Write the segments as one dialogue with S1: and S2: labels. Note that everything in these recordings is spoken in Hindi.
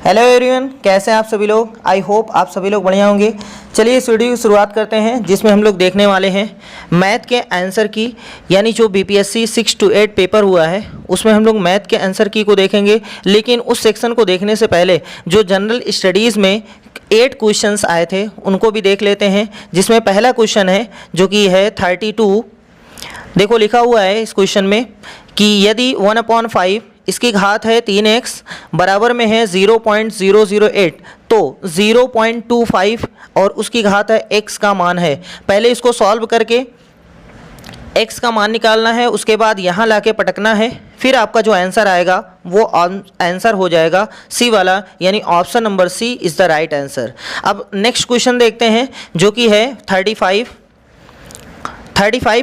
S1: हेलो एवरीवन, कैसे हैं आप सभी लोग। आई होप आप सभी लोग बढ़िया होंगे। चलिए इस वीडियो की शुरुआत करते हैं, जिसमें हम लोग देखने वाले हैं मैथ के आंसर की, यानी जो बीपीएससी 6 to 8 पेपर हुआ है उसमें हम लोग मैथ के आंसर की को देखेंगे। लेकिन उस सेक्शन को देखने से पहले जो जनरल स्टडीज़ में 8 क्वेश्चंस आए थे उनको भी देख लेते हैं। जिसमें पहला क्वेश्चन है जो कि है 32। देखो लिखा हुआ है इस क्वेश्चन में कि यदि 1/5 इसकी घात है 3x बराबर में है 0.008 तो 0.25 और उसकी घात है x का मान है। पहले इसको सॉल्व करके x का मान निकालना है, उसके बाद यहाँ लाके पटकना है, फिर आपका जो आंसर आएगा वो आंसर हो जाएगा सी वाला, यानी option number C is the right answer. अब नेक्स्ट क्वेश्चन देखते हैं जो कि है 35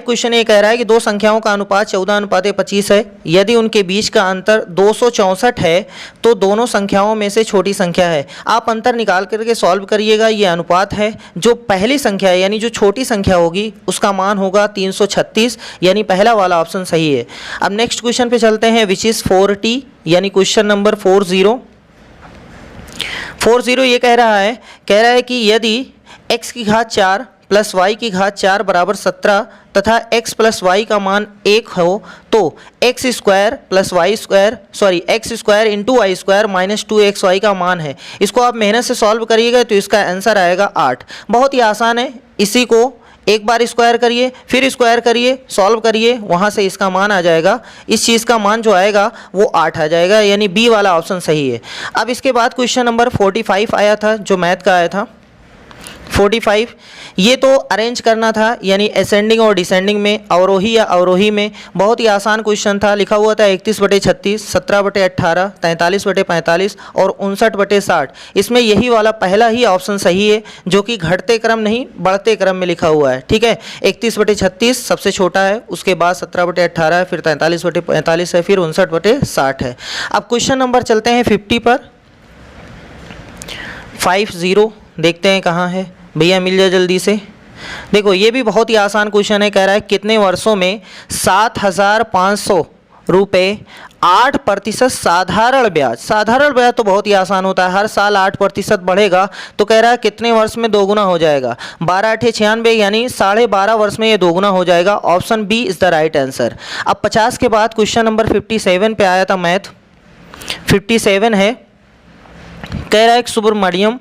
S1: क्वेश्चन ये कह रहा है कि दो संख्याओं का अनुपात 14:25 है। यदि उनके बीच का अंतर 264 है तो दोनों संख्याओं में से छोटी संख्या है। आप अंतर निकाल करके सॉल्व करिएगा। ये अनुपात है, जो पहली संख्या है यानी जो छोटी संख्या होगी उसका मान होगा 336, यानी पहला वाला ऑप्शन सही है। अब नेक्स्ट क्वेश्चन पे चलते हैं विच इज़ 40, यानी क्वेश्चन नंबर 40 ये कह रहा है कि यदि x की घात 4 प्लस y की घात 4 बराबर 17 तथा x प्लस y का मान 1 हो तो x square into y square minus 2xy का मान है। इसको आप मेहनत से सॉल्व करिएगा तो इसका आंसर आएगा 8। बहुत ही आसान है। इसी को एक बार स्क्वायर करिए, फिर स्क्वायर करिए, सॉल्व करिए, वहाँ से इसका मान आ जाएगा। इस चीज़ का मान जो आएगा वो 8 आ जाएगा, यानी बी वाला ऑप्शन सही है। अब इसके बाद क्वेश्चन नंबर 45 आया था जो मैथ का आया था 45। ये तो अरेंज करना था, यानी असेंडिंग और डिसेंडिंग में, अवरोही या अवरोही में। बहुत ही आसान क्वेश्चन था। लिखा हुआ था 31/36, 17/18, 43/45 और 59/60। इसमें यही वाला पहला ही ऑप्शन सही है, जो कि घटते क्रम नहीं बढ़ते क्रम में लिखा हुआ है। ठीक है, 31/36 सबसे छोटा है, उसके बाद 17/18 है, फिर 43/45 है, फिर 59/60 है। अब क्वेश्चन नंबर चलते हैं 50 पर। 50 देखते हैं कहाँ है भैया, मिल जाए जल्दी से। देखो ये भी बहुत ही आसान क्वेश्चन है। कह रहा है कितने वर्षों में 7,500 रुपये 8% साधारण ब्याज। साधारण ब्याज तो बहुत ही आसान होता है, हर साल 8% बढ़ेगा। तो कह रहा है कितने वर्ष में दोगुना हो जाएगा। 12×8 = 96, यानी 12.5 वर्ष में ये दोगुना हो जाएगा। Option B is the right answer. अब 50 के बाद क्वेश्चन नंबर 57 पे आया था मैथ। 57 है, कह रहा है कि सुब्रमण्यम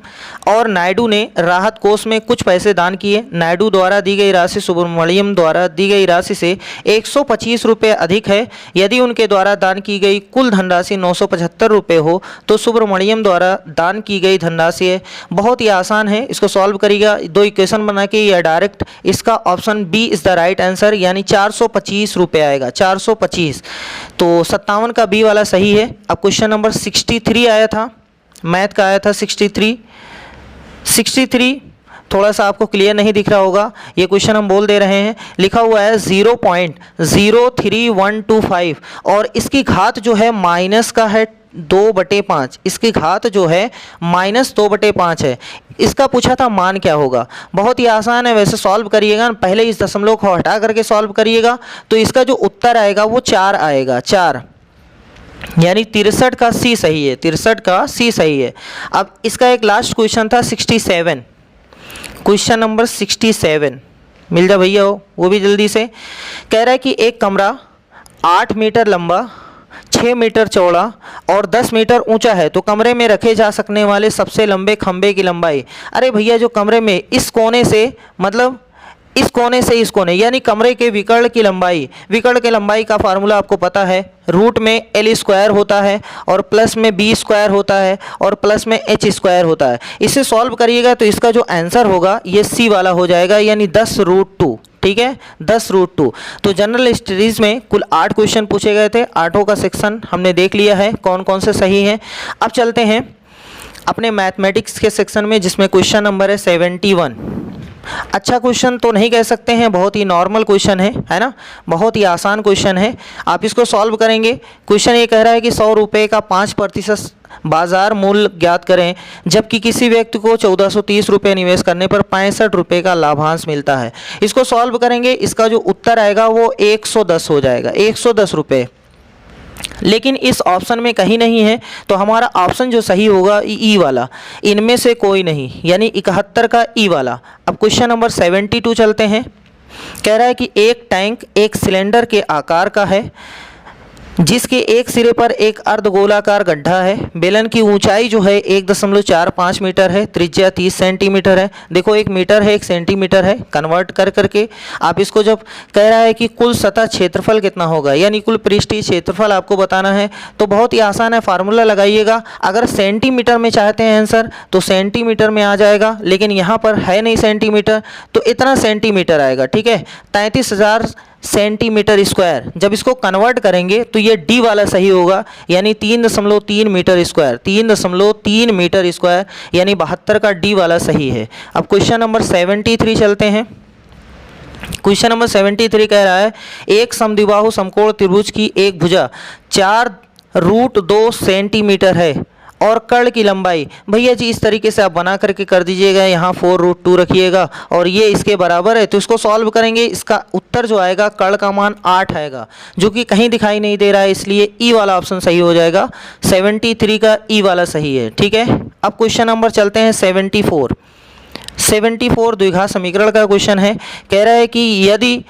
S1: और नायडू ने राहत कोष में कुछ पैसे दान किए। नायडू द्वारा दी गई राशि सुब्रमण्यम द्वारा दी गई राशि से 125 रुपये अधिक है। यदि उनके द्वारा दान की गई कुल धनराशि 975 रुपये हो तो सुब्रमण्यम द्वारा दान की गई धनराशि है। बहुत ही आसान है, इसको सॉल्व करिएगा, दो इक्वेशन बना के या डायरेक्ट। इसका option B is the right answer, यानी 425 रुपये आएगा, 425। तो 57 का बी वाला सही है। अब क्वेश्चन नंबर 63 आया था, मैथ का आया था 63 थोड़ा सा आपको क्लियर नहीं दिख रहा होगा। ये क्वेश्चन हम बोल दे रहे हैं। लिखा हुआ है 0.03125 और इसकी घात जो है माइनस का है 2/5। इसकी घात जो है -2/5 है। इसका पूछा था मान क्या होगा। बहुत ही आसान है, वैसे सॉल्व करिएगा पहले इस दशमलव को हटा करके सॉल्व करिएगा तो इसका जो उत्तर आएगा वो 4 आएगा, 4, यानी 63 का सी सही है, 63 का सी सही है। अब इसका एक लास्ट क्वेश्चन था 67, क्वेश्चन नंबर 67 मिल जा भैया वो भी जल्दी से। कह रहा है कि एक कमरा 8 मीटर लंबा, 6 मीटर चौड़ा और 10 मीटर ऊंचा है तो कमरे में रखे जा सकने वाले सबसे लंबे खंभे की लंबाई। अरे भैया जो कमरे में इस कोने से, मतलब इस कोने से इस कोने, यानी कमरे के विकर्ण की लंबाई। विकर्ण के लंबाई का फार्मूला आपको पता है, रूट में L स्क्वायर होता है और प्लस में B स्क्वायर होता है और प्लस में H स्क्वायर होता है। इसे सॉल्व करिएगा तो इसका जो आंसर होगा ये C वाला हो जाएगा, यानी 10√2। ठीक है, 10√2। तो जनरल स्टडीज़ में कुल 8 क्वेश्चन पूछे गए थे। 8 का सेक्शन हमने देख लिया है कौन कौन से सही हैं। अब चलते हैं अपने मैथमेटिक्स के सेक्शन में, जिसमें क्वेश्चन नंबर है 71। अच्छा क्वेश्चन तो नहीं कह सकते हैं, बहुत ही नॉर्मल क्वेश्चन है ना, बहुत ही आसान क्वेश्चन है। आप इसको सॉल्व करेंगे। क्वेश्चन ये कह रहा है कि 100 रुपये का 5% बाजार मूल्य ज्ञात करें, जबकि किसी व्यक्ति को 1430 रुपये निवेश करने पर 65 रुपये का लाभांश मिलता है। इसको सॉल्व करेंगे, इसका जो उत्तर आएगा वो 110 हो जाएगा, 110 रुपये। लेकिन इस ऑप्शन में कहीं नहीं है, तो हमारा ऑप्शन जो सही होगा ई वाला, इनमें से कोई नहीं, यानी 71 का ई वाला। अब क्वेश्चन नंबर 72 चलते हैं। कह रहा है कि एक टैंक एक सिलेंडर के आकार का है जिसके एक सिरे पर एक अर्धगोलाकार गड्ढा है। बेलन की ऊंचाई जो है 1.45 मीटर है, त्रिज्या 30 सेंटीमीटर है। देखो 1 मीटर है 1 सेंटीमीटर है, कन्वर्ट कर करके आप इसको जब कह रहा है कि कुल सतह क्षेत्रफल कितना होगा, यानी कुल पृष्ठीय क्षेत्रफल आपको बताना है, तो बहुत ही आसान है, फार्मूला लगाइएगा। अगर सेंटीमीटर में चाहते हैं आंसर तो सेंटीमीटर में आ जाएगा, लेकिन यहाँ पर है नहीं सेंटीमीटर, तो इतना सेंटीमीटर आएगा। ठीक है, 33,000 सेंटीमीटर स्क्वायर। जब इसको कन्वर्ट करेंगे तो ये डी वाला सही होगा, यानी 3.3 मीटर स्क्वायर, 3.3 मीटर स्क्वायर, यानी 72 का डी वाला सही है। अब क्वेश्चन नंबर 73 चलते हैं। क्वेश्चन नंबर 73 कह रहा है एक समद्विबाहु समकोण त्रिभुज की एक भुजा 4√2 सेंटीमीटर है और कर्ण की लंबाई, भैया जी इस तरीके से आप बना करके कर दीजिएगा, यहाँ 4√2 रखिएगा और ये इसके बराबर है, तो इसको सॉल्व करेंगे। इसका उत्तर जो आएगा कर्ण का मान 8 आएगा, जो कि कहीं दिखाई नहीं दे रहा है, इसलिए ई वाला ऑप्शन सही हो जाएगा। 73 का ई वाला सही है। ठीक है, अब क्वेश्चन नंबर चलते हैं 74 द्विघात समीकरण का क्वेश्चन है। कह रहा है कि यदि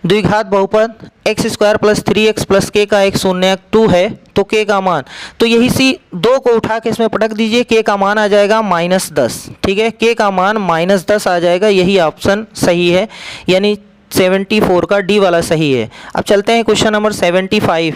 S1: द्विघात बहुपद x² + 3x + k का एक शून्य 2 है तो k का मान, तो यही सी 2 को उठा के इसमें पटक दीजिए, k का मान आ जाएगा -10। ठीक है, k का मान -10 आ जाएगा, यही ऑप्शन सही है, यानी 74 का डी वाला सही है। अब चलते हैं क्वेश्चन नंबर 75।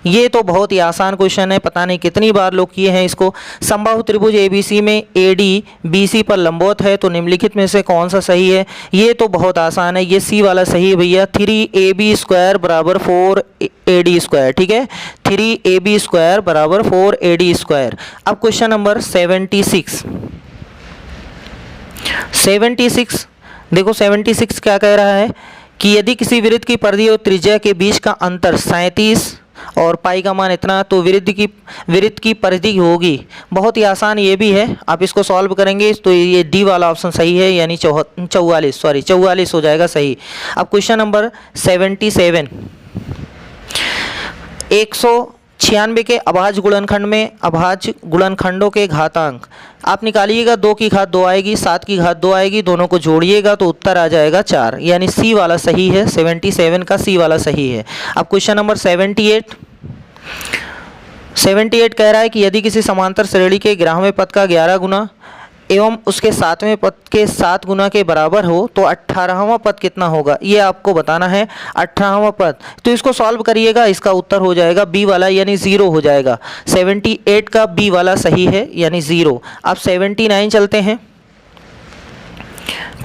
S1: ये तो बहुत ही आसान क्वेश्चन है, पता नहीं कितनी बार लोग किए हैं इसको। समबाहु त्रिभुज ABC में AD BC पर लंबवत है, तो निम्नलिखित में से कौन सा सही है? ये तो बहुत आसान है, ये सी वाला सही है भैया। 3AB² = 4AD²। ठीक है, 3AB² = 4AD²। अब क्वेश्चन नंबर 76 देखो 76 क्या कह रहा है कि यदि किसी वृत्त की परिधि और त्रिज्या के बीच का अंतर 37 और पाई का मान इतना, तो वृत्त की परिधि होगी। बहुत ही आसान ये भी है, आप इसको सॉल्व करेंगे तो ये डी वाला ऑप्शन सही है, यानी 44 हो जाएगा सही। अब क्वेश्चन नंबर 77। 196 के अभाज्य गुणनखंड में अभाज्य गुणनखंडों के घातांक आप निकालिएगा। 2 की घात 2 आएगी, 7 की घात 2 आएगी, दोनों को जोड़िएगा तो उत्तर आ जाएगा 4, यानी सी वाला सही है। 77 का सी वाला सही है। अब क्वेश्चन नंबर 78 कह रहा है कि यदि किसी समांतर श्रेणी के 11वें पद का 11 गुना एवं उसके 7वें पद के 7 गुना के बराबर हो तो 18वां पद कितना होगा, ये आपको बताना है। 18वां पद, तो इसको सॉल्व करिएगा, इसका उत्तर हो जाएगा बी वाला, यानी 0 हो जाएगा। 78 का बी वाला सही है, यानी 0। अब 79 चलते हैं।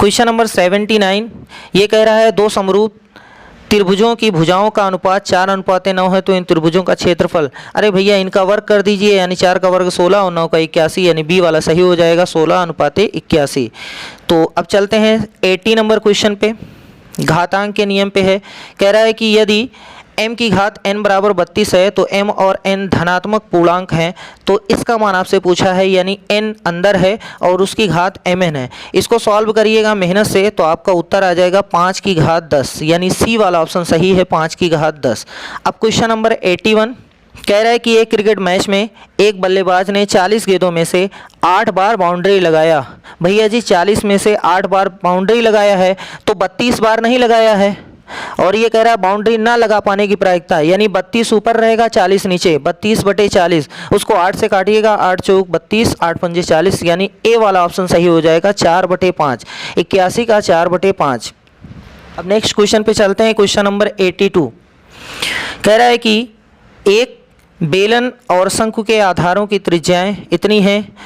S1: क्वेश्चन नंबर 79 ये कह रहा है दो समरूप त्रिभुजों की भुजाओं का अनुपात 4:9 है, तो इन त्रिभुजों का क्षेत्रफल, अरे भैया इनका वर्ग कर दीजिए, यानी 4 का वर्ग 16 और 9 का 81, यानी बी वाला सही हो जाएगा 16:81। तो अब चलते हैं 80 नंबर क्वेश्चन पे, घातांक के नियम पे है। कह रहा है कि यदि m की घात n = 32 है तो m और n धनात्मक पूर्णांक हैं, तो इसका मान आपसे पूछा है, यानी n अंदर है और उसकी घात mn है। इसको सॉल्व करिएगा मेहनत से तो आपका उत्तर आ जाएगा 5 की घात 10, यानी सी वाला ऑप्शन सही है, 5 की घात 10। अब क्वेश्चन नंबर 81 कह रहा है कि एक क्रिकेट मैच में एक बल्लेबाज ने 40 गेंदों में से 8 बार बाउंड्री लगाया। भैया जी 40 में से 8 बार बाउंड्री लगाया है, तो 32 बार नहीं लगाया है, और ये कह रहा है बाउंड्री ना लगा पाने की प्रायिकता, यानी 32 ऊपर रहेगा 40 नीचे, 32/40, उसको 8 से काटिएगा, 8 चौक 32, 8 पंजे 40, यानी ए वाला ऑप्शन सही हो जाएगा 4/5, 81 का 4/5। अब नेक्स्ट क्वेश्चन पे चलते हैं, क्वेश्चन नंबर 82 कह रहा है कि एक बेलन और शंकु के आधारों की त्रिज्याएं इतनी हैं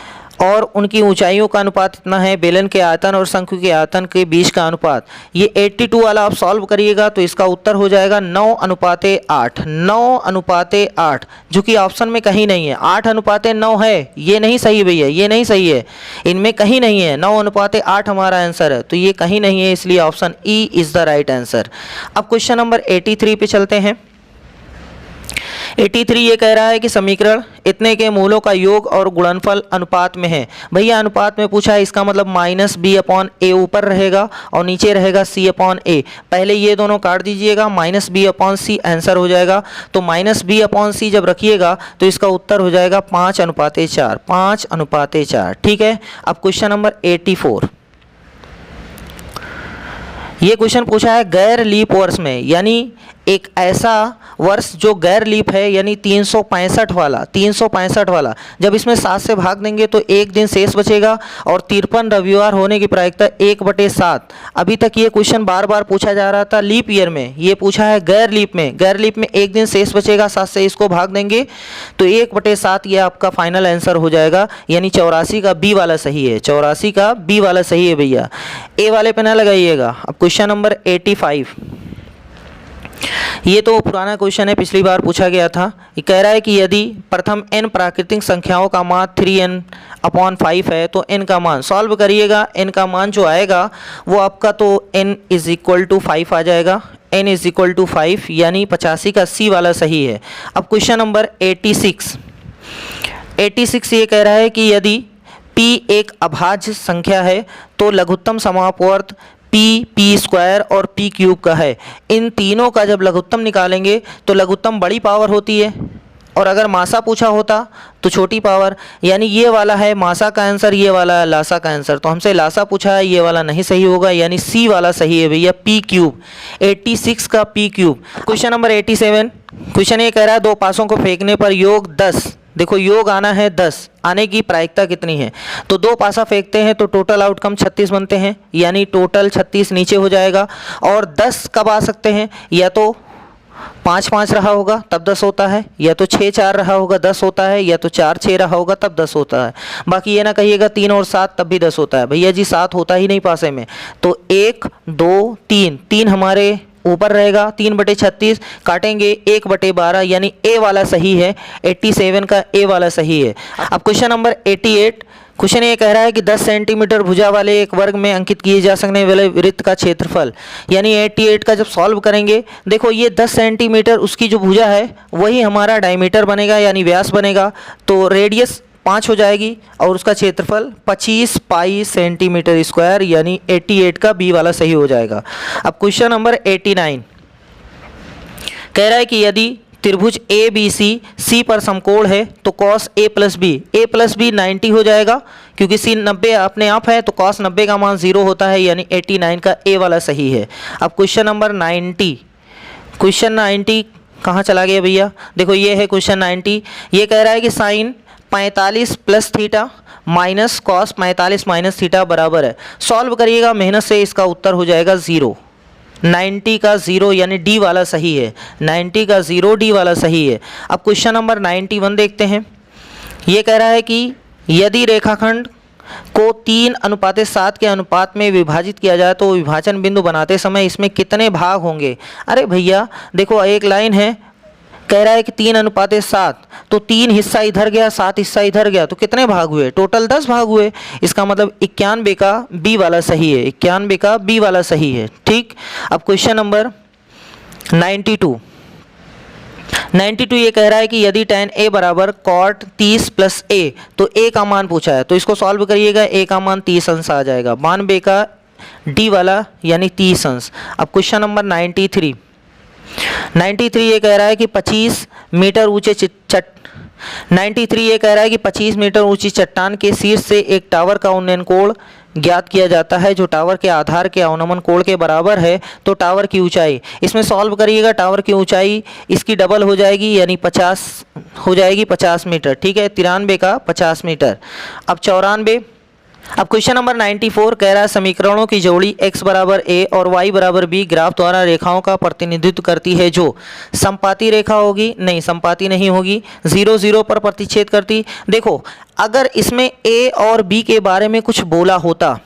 S1: और उनकी ऊंचाइयों का अनुपात इतना है, बेलन के आयतन और शंकु के आयतन के बीच का अनुपात। ये 82 वाला आप सॉल्व करिएगा तो इसका उत्तर हो जाएगा 9:8, 9:8, जो कि ऑप्शन में कहीं नहीं है। 8:9 है, ये नहीं सही भैया, ये नहीं सही है, इनमें कहीं नहीं है। 9:8 हमारा आंसर है, तो ये कहीं नहीं है, इसलिए option E is the right answer. अब क्वेश्चन नंबर 83 पे चलते हैं। 83 ये कह रहा है कि समीकरण इतने के मूलों का योग और गुणनफल अनुपात में है। भैया अनुपात में पूछा है, इसका मतलब माइनस बी अपॉन ए ऊपर रहेगा और नीचे रहेगा सी अपॉन ए। पहले ये दोनों काट दीजिएगा, minus B upon C answer हो जाएगा। तो माइनस बी अपॉन सी जब रखिएगा तो इसका उत्तर हो जाएगा 5:4, 5:4। ठीक है। अब क्वेश्चन नंबर 84, ये क्वेश्चन पूछा है गैर लीप वर्ष में, यानी एक ऐसा वर्ष जो गैर लीप है, यानी 365 वाला। जब इसमें 7 से भाग देंगे तो एक दिन शेष बचेगा और 53 रविवार होने की प्रायिकता 1/7। अभी तक ये क्वेश्चन बार बार पूछा जा रहा था लीप ईयर में, ये पूछा है गैर लीप में एक दिन शेष बचेगा, 7 से इसको भाग देंगे तो 1/7 ये आपका फाइनल आंसर हो जाएगा, यानी 84 का बी वाला सही है। 84 का बी वाला सही है भैया, ए वाले पे ना लगाइएगा। अब क्वेश्चन नंबर 85, ये तो पुराना क्वेश्चन है, पिछली बार पूछा गया था। ये कह रहा है कि यदि प्रथम n प्राकृतिक संख्याओं का मान 3n/5 है तो n का मान सॉल्व करिएगा। n का मान जो आएगा वो आपका तो n = 5 आ जाएगा, n = 5, यानी 85 का सी वाला सही है। अब क्वेश्चन नंबर 86 ये कह रहा है कि यदि p एक अभाज्य संख्या है तो लघुत्तम समापवर्त p² और p³ का है। इन तीनों का जब लघुत्तम निकालेंगे तो लघुत्तम बड़ी पावर होती है और अगर मासा पूछा होता तो छोटी पावर, यानी ये वाला है मासा का आंसर, ये वाला है लासा का आंसर। तो हमसे लासा पूछा है, ये वाला नहीं सही होगा, यानी सी वाला सही है भैया, p³। 86 का p³। क्वेश्चन नंबर 87, क्वेश्चन ये कह रहा है दो पासों को फेंकने पर योग 10, देखो योग आना है 10, आने की प्रायिकता कितनी है? तो दो पासा फेंकते हैं तो टोटल आउटकम 36 बनते हैं, यानी टोटल 36 नीचे हो जाएगा। और 10 कब आ सकते हैं? या तो 5-5 रहा होगा तब 10 होता है, या तो 6-4 रहा होगा 10 होता है, या तो 4-6 रहा होगा तब 10 होता है। बाकी ये ना कहिएगा 3 और 7 तब भी 10 होता है, भैया जी 7 होता ही नहीं पासे में। तो 1 2 3 हमारे ऊपर रहेगा, 3/36 काटेंगे 1/12, यानी ए वाला सही है। 87 का ए वाला सही है। अब क्वेश्चन नंबर 88, क्वेश्चन ये कह रहा है कि 10 सेंटीमीटर भुजा वाले एक वर्ग में अंकित किए जा सकने वाले वृत्त का क्षेत्रफल, यानी 88 का जब सॉल्व करेंगे, देखो ये 10 सेंटीमीटर उसकी जो भुजा है वही हमारा डायमीटर बनेगा, यानी व्यास बनेगा। तो रेडियस 5 हो जाएगी और उसका क्षेत्रफल 25 पाई सेंटीमीटर स्क्वायर, यानी 88 का बी वाला सही हो जाएगा। अब क्वेश्चन नंबर 89 कह रहा है कि यदि त्रिभुज ABC C पर समकोण है तो cos A + B 90 हो जाएगा, क्योंकि C 90 अपने आप है तो cos 90 का मान 0 होता है, यानी 89 का ए वाला सही है। अब क्वेश्चन नंबर 90, क्वेश्चन 90 कहाँ चला गया भैया? देखो ये है क्वेश्चन 90, ये कह रहा है कि sine 45 + theta minus cos 45 - theta बराबर है। सॉल्व करिएगा मेहनत से, इसका उत्तर हो जाएगा 0। 90 का 0 यानी डी वाला सही है, 90 का 0 डी वाला सही है। अब क्वेश्चन नंबर 91 देखते हैं। ये कह रहा है कि यदि रेखाखंड को 3:7 के अनुपात में विभाजित किया जाए तो विभाजन बिंदु बनाते समय इसमें कितने भाग होंगे? अरे भैया देखो एक लाइन है, कह रहा है कि 3:7, तो 3 हिस्सा इधर गया 7 हिस्सा इधर गया, तो कितने भाग हुए? टोटल 10 भाग हुए। इसका मतलब 91 का बी वाला सही है, 91 का बी वाला सही है। ठीक। अब क्वेश्चन नंबर 92 ये कह रहा है कि यदि tan A = cot 30 + A, तो A का मान पूछा है, तो इसको सॉल्व करिएगा, A का मान 30 अंश आ जाएगा, 92 का डी वाला यानी 30 अंश। अब क्वेश्चन नंबर 93 ये कह रहा है कि 25 मीटर ऊंचे 93 ये कह रहा है कि 25 मीटर ऊंची चट्टान के शीर्ष से एक टावर का उन्नयन कोण ज्ञात किया जाता है जो टावर के आधार के अवनमन कोण के बराबर है। तो टावर की ऊंचाई, इसमें सॉल्व करिएगा, टावर की ऊंचाई इसकी डबल हो जाएगी, यानी 50 हो जाएगी 50 मीटर। ठीक है, 93 का 50 मीटर। अब 94, अब क्वेश्चन नंबर 94 कह रहा है समीकरणों की जोड़ी x = a और y = b ग्राफ द्वारा रेखाओं का प्रतिनिधित्व करती है जो समपाती रेखा होगी, नहीं समपाती नहीं होगी, 0 0 पर प्रतिच्छेद करती। देखो अगर इसमें a और b के बारे में कुछ बोला होता,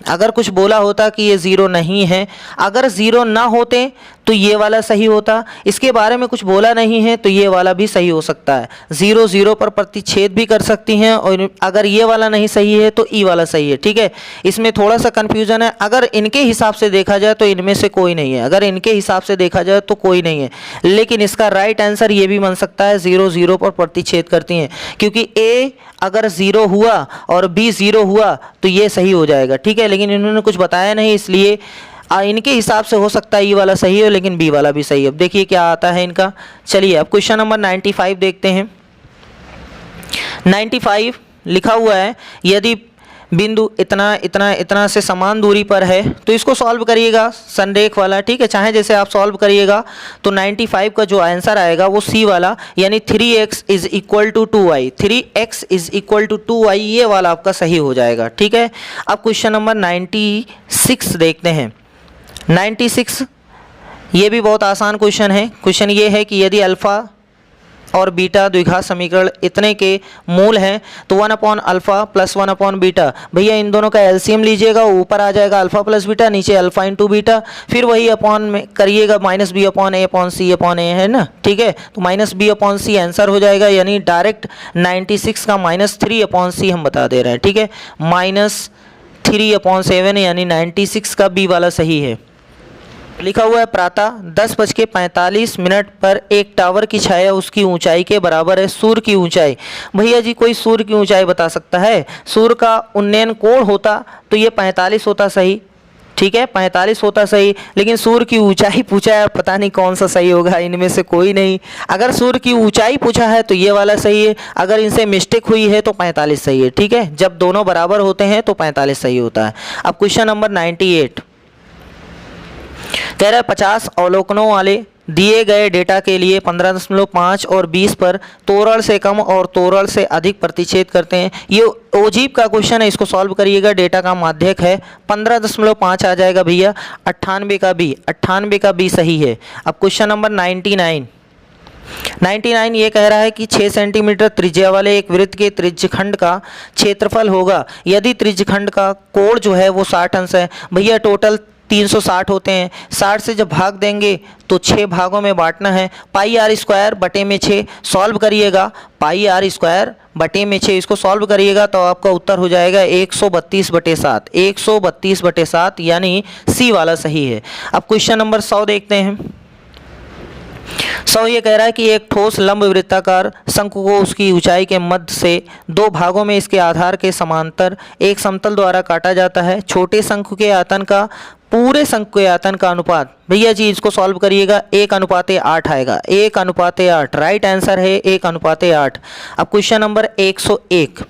S1: अगर कुछ बोला होता कि ये 0 नहीं है, अगर 0 ना होते तो ये वाला सही होता। इसके बारे में कुछ बोला नहीं है तो ये वाला भी सही हो सकता है। 0 0 पर प्रतिच्छेद भी कर सकती हैं, और अगर ये वाला नहीं सही है तो ई वाला सही है। ठीक है, इसमें थोड़ा सा कन्फ्यूजन है। अगर इनके हिसाब से देखा जाए तो इनमें से कोई नहीं है, अगर इनके हिसाब से देखा जाए तो कोई नहीं है, लेकिन इसका राइट आंसर ये भी बन सकता है 0 0 पर प्रतिच्छेद करती हैं, क्योंकि ए अगर 0 हुआ और बी 0 हुआ तो ये सही हो जाएगा। ठीक है, लेकिन इन्होंने कुछ बताया नहीं, इसलिए इनके हिसाब से हो सकता है ई वाला सही हो, लेकिन बी वाला भी सही है। अब देखिए क्या आता है इनका। चलिए अब क्वेश्चन नंबर 95 देखते हैं। 95 लिखा हुआ है, यदि बिंदु इतना इतना इतना से समान दूरी पर है तो इसको सॉल्व करिएगा, संरेख वाला। ठीक है, चाहे जैसे आप सॉल्व करिएगा तो 95 का जो आंसर आएगा वो सी वाला, यानी 3x is equal to 2y, 3x is equal to 2y, ये वाला आपका सही हो जाएगा। ठीक है, अब क्वेश्चन नंबर 96 देखते हैं। 96 ये भी बहुत आसान क्वेश्चन है। क्वेश्चन ये है कि यदि अल्फ़ा और बीटा द्विघात समीकरण इतने के मूल हैं तो 1 अल्फ़ा प्लस 1 बीटा, भैया इन दोनों का एलसीएम लीजिएगा, ऊपर आ जाएगा अल्फ़ा प्लस बीटा, नीचे अल्फ़ा इंटू बीटा, फिर वही अपॉन में करिएगा माइनस बी अपॉन ए है ना। ठीक है, तो minus B upon C answer हो जाएगा, यानी डायरेक्ट 96 का -3/c हम बता दे रहे हैं। ठीक है, -3/7 यानी 96 का बी वाला सही है। लिखा हुआ है प्रातः 10:45 पर एक टावर की छाया उसकी ऊंचाई के बराबर है सूर्य की ऊंचाई। भैया जी कोई सूर्य की ऊंचाई बता सकता है? सूर्य का उन्नयन कोण होता तो ये 45 होता सही। ठीक है, 45 होता सही, लेकिन सूर्य की ऊंचाई पूछा है, पता नहीं कौन सा सही होगा, इनमें से कोई नहीं। अगर सूर्य की ऊंचाई पूछा है तो ये वाला सही है, अगर इनसे मिस्टेक हुई है तो 45 सही है। ठीक है, जब दोनों बराबर होते हैं तो 45 सही होता है। अब क्वेश्चन नंबर 98 कह रहा है 50 अवलोकनों वाले दिए गए डेटा के लिए 15.5 और 20 पर तोरल से कम और तोरल से अधिक प्रतिच्छेद करते हैं। ये ओजीब का क्वेश्चन है, इसको सॉल्व करिएगा। डेटा का माध्यक है 15.5 आ जाएगा भैया, 98 का बी सही है। अब क्वेश्चन नंबर 99 ये कह रहा है कि 6 सेंटीमीटर त्रिज्या वाले एक वृत्त के त्रिज्यखंड का क्षेत्रफल होगा यदि त्रिज्यखंड का कोण जो है वो 60 अंश है। भैया टोटल 360 होते हैं, 60 से जब भाग देंगे तो 6 भागों में बांटना है। पाई आर स्क्वायर बटे में 6 सॉल्व करिएगा, पाई आर स्क्वायर बटे में 6 इसको सॉल्व करिएगा तो आपका उत्तर हो जाएगा 132/7, 132/7 यानी सी वाला सही है। अब क्वेश्चन नंबर 100 देखते हैं। 100 ये कह रहा है कि एक ठोस लंब वृत्ताकार शंकु को उसकी ऊंचाई के मध्य से 2 भागों में इसके आधार के समांतर एक समतल द्वारा काटा जाता है। छोटे शंकु के आयतन का पूरे शंकु के आयतन का अनुपात, भैया जी इसको सॉल्व करिएगा, 1:8 आएगा, 1:8। राइट आंसर है 1:8। अब क्वेश्चन नंबर 101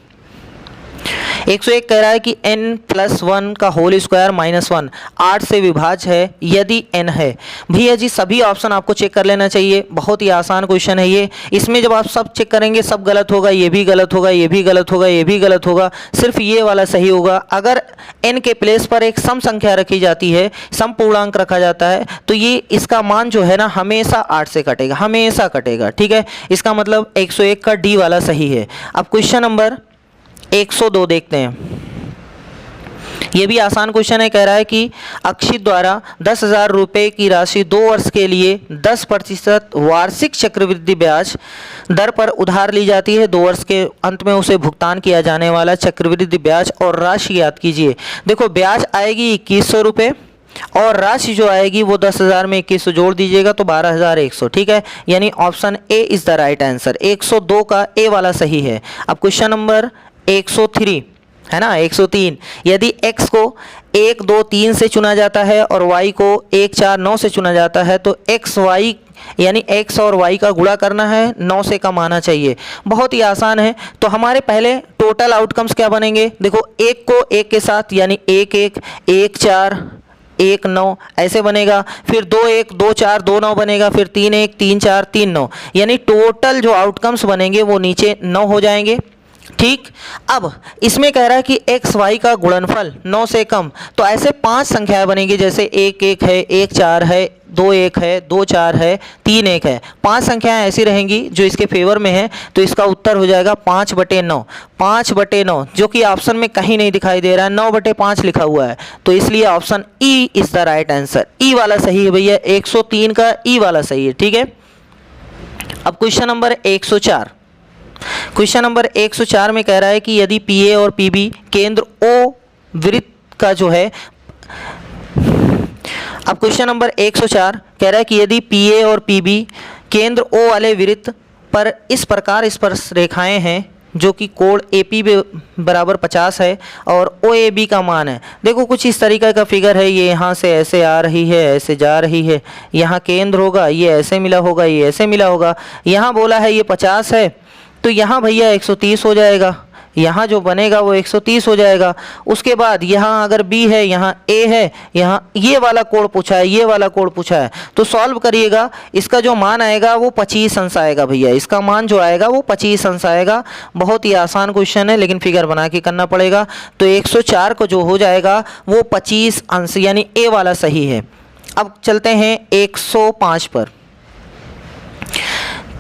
S1: कह रहा है कि n+1 का होल स्क्वायर -1 8 से विभाज्य है यदि n है। भैया जी सभी ऑप्शन आपको चेक कर लेना चाहिए, बहुत ही आसान क्वेश्चन है ये। इसमें जब आप सब चेक करेंगे सब गलत होगा, ये भी गलत होगा, ये भी गलत होगा, ये भी गलत होगा, सिर्फ ये वाला सही होगा। अगर n के प्लेस पर एक सम संख्या रखी जाती है, सम पूर्णांक रखा जाता है, तो ये इसका मान जो है ना हमेशा 8 से कटेगा, हमेशा कटेगा। ठीक है, इसका मतलब 101 का डी वाला सही है। अब क्वेश्चन नंबर 102 देखते हैं। ये भी आसान क्वेश्चन है, कह रहा है कि अक्षित द्वारा 10,000 रुपये की राशि 2 वर्ष के लिए 10% वार्षिक चक्रवृद्धि ब्याज दर पर उधार ली जाती है। 2 वर्ष के अंत में उसे भुगतान किया जाने वाला चक्रवृद्धि ब्याज और राशि याद कीजिए। देखो ब्याज आएगी 2100 रुपये और राशि जो आएगी वो 10,000 में 2100 जोड़ दीजिएगा तो 12,100। ठीक है, यानी option A is the right answer. 102 का ए वाला सही है। अब क्वेश्चन नंबर 103 है ना, 103 यदि x को 1 2 3 से चुना जाता है और y को 1 4 9 से चुना जाता है तो x y यानी x और y का गुणा करना है, 9 से कम आना चाहिए। बहुत ही आसान है। तो हमारे पहले टोटल आउटकम्स क्या बनेंगे? देखो 1 को 1 के साथ यानी 1 1 1 4 1 9 ऐसे बनेगा, फिर 2 1 2 4 2 9 बनेगा, फिर 3 1 3 4 3 9, यानी टोटल जो आउटकम्स बनेंगे वो नीचे 9 हो जाएंगे। ठीक, अब इसमें कह रहा है कि एक्स वाई का गुणनफल 9 से कम, तो ऐसे 5 संख्याएं बनेगी, जैसे 1 1 है, 1 4 है, 2 1 है, 2 4 है, 3 1 है। 5 संख्याएं ऐसी रहेंगी जो इसके फेवर में है, तो इसका उत्तर हो जाएगा 5/9। 5/9 जो कि ऑप्शन में कहीं नहीं दिखाई दे रहा है, 9/5 लिखा हुआ है, तो इसलिए option E is the right answer. E वाला सही है भैया, 103 का ई वाला सही है, ठीक है। अब क्वेश्चन नंबर 104। क्वेश्चन नंबर 104 में कह रहा है कि यदि पी ए और पी बी केंद्र ओ वृत्त का जो है, अब क्वेश्चन नंबर 104 कह रहा है कि यदि पी ए और पी बी केंद्र ओ वाले वृत्त पर इस प्रकार स्पर्श रेखाएं हैं जो कि कोण ए पी बराबर 50 है और ओ ए बी का मान है। देखो कुछ इस तरीके का फिगर है, ये यहाँ से ऐसे आ रही है, ऐसे जा रही है, यहाँ केंद्र होगा, ये ऐसे मिला होगा, ये ऐसे मिला होगा, यहाँ बोला है ये 50 है, तो यहाँ भैया 130 हो जाएगा, यहाँ जो बनेगा वो 130 हो जाएगा। उसके बाद यहाँ अगर B है, यहाँ A है, यहाँ ये वाला कोण पूछा है, ये वाला कोण पूछा है, तो सॉल्व करिएगा, इसका जो मान आएगा वो 25 अंश आएगा भैया, इसका मान जो आएगा वो 25 अंश आएगा। बहुत ही आसान क्वेश्चन है, लेकिन फिगर बना के करना पड़ेगा। तो 104 को जो हो जाएगा वो 25 अंश, यानी A वाला सही है। अब चलते हैं 105 पर।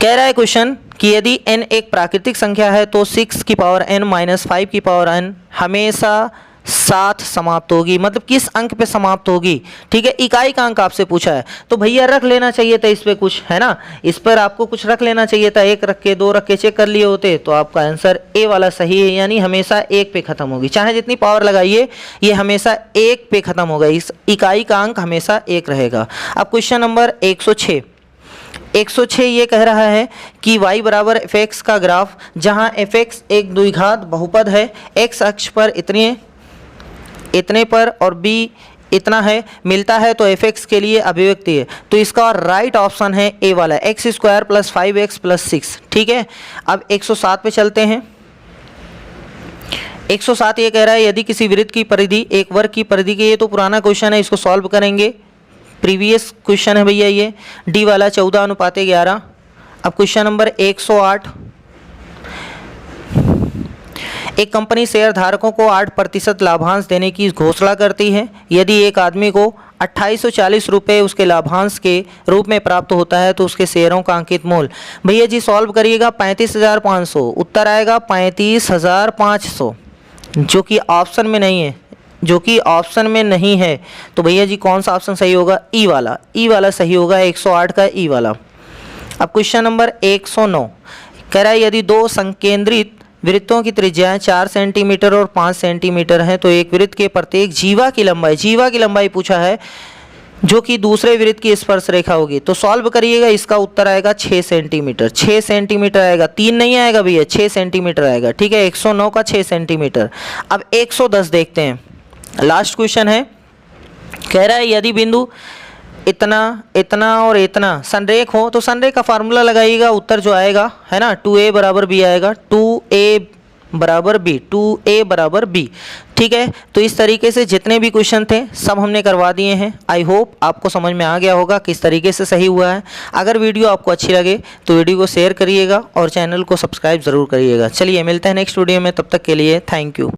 S1: कह रहा है क्वेश्चन कि यदि n एक प्राकृतिक संख्या है तो 6 की पावर n माइनस 5 की पावर n हमेशा 7 समाप्त होगी, मतलब किस अंक पे समाप्त होगी, ठीक है। इकाई का अंक आपसे पूछा है, तो भैया रख लेना चाहिए था इस पे कुछ, है ना, इस पर आपको कुछ रख लेना चाहिए था, 1 रख के 2 रख के चेक कर लिए होते, तो आपका आंसर ए वाला सही है, यानी हमेशा 1 पे खत्म होगी। चाहे जितनी पावर लगाइए ये हमेशा 1 पे खत्म होगा, इस इकाई का अंक हमेशा 1 रहेगा। अब क्वेश्चन नंबर 106। 106 ये कह रहा है कि y बराबर fx का ग्राफ, जहां fx एक द्विघात बहुपद है, x अक्ष पर इतने पर और b इतना है, मिलता है, तो fx के लिए अभिव्यक्ति है, तो इसका राइट ऑप्शन है ए वाला, x² + 5x + 6, ठीक है। अब 107 पे चलते हैं। 107 ये कह रहा है यदि किसी वृत्त की परिधि एक वर्ग की परिधि की, ये तो पुराना क्वेश्चन है, इसको सॉल्व करेंगे, प्रीवियस क्वेश्चन है भैया ये, डी वाला 14:11। अब क्वेश्चन नंबर 108। एक कंपनी शेयर धारकों को 8% लाभांश देने की घोषणा करती है। यदि एक आदमी को 2840 रुपये उसके लाभांश के रूप में प्राप्त होता है तो उसके शेयरों का अंकित मूल्य, भैया जी सॉल्व करिएगा, 35,500 उत्तर आएगा, 35,500, जो कि ऑप्शन में नहीं है, जो कि ऑप्शन में नहीं है, तो भैया जी कौन सा ऑप्शन सही होगा, ई वाला, ई वाला सही होगा, 108 का ई वाला। अब क्वेश्चन नंबर 109 कह रहा है यदि दो संकेंद्रित वृत्तों की त्रिज्याएं 4 सेंटीमीटर और 5 सेंटीमीटर हैं तो एक वृत्त के प्रत्येक जीवा की लंबाई पूछा है जो कि दूसरे वृत्त की स्पर्श रेखा होगी, तो सॉल्व करिएगा, इसका उत्तर आएगा 6 सेंटीमीटर। 6 सेंटीमीटर आएगा, 3 नहीं आएगा भैया, 6 सेंटीमीटर आएगा, ठीक है। 109 का 6 सेंटीमीटर। अब 110 देखते हैं, लास्ट क्वेश्चन है। कह रहा है यदि बिंदु इतना इतना और इतना संरेख हो तो संरेख का फार्मूला लगाइएगा, उत्तर जो आएगा है ना 2a बराबर b आएगा, 2a बराबर b, 2a बराबर b, ठीक है। तो इस तरीके से जितने भी क्वेश्चन थे सब हमने करवा दिए हैं। आई होप आपको समझ में आ गया होगा किस तरीके से सही हुआ है। अगर वीडियो आपको अच्छी लगे तो वीडियो को शेयर करिएगा और चैनल को सब्सक्राइब ज़रूर करिएगा। चलिए मिलते हैं नेक्स्ट वीडियो में, तब तक के लिए थैंक यू।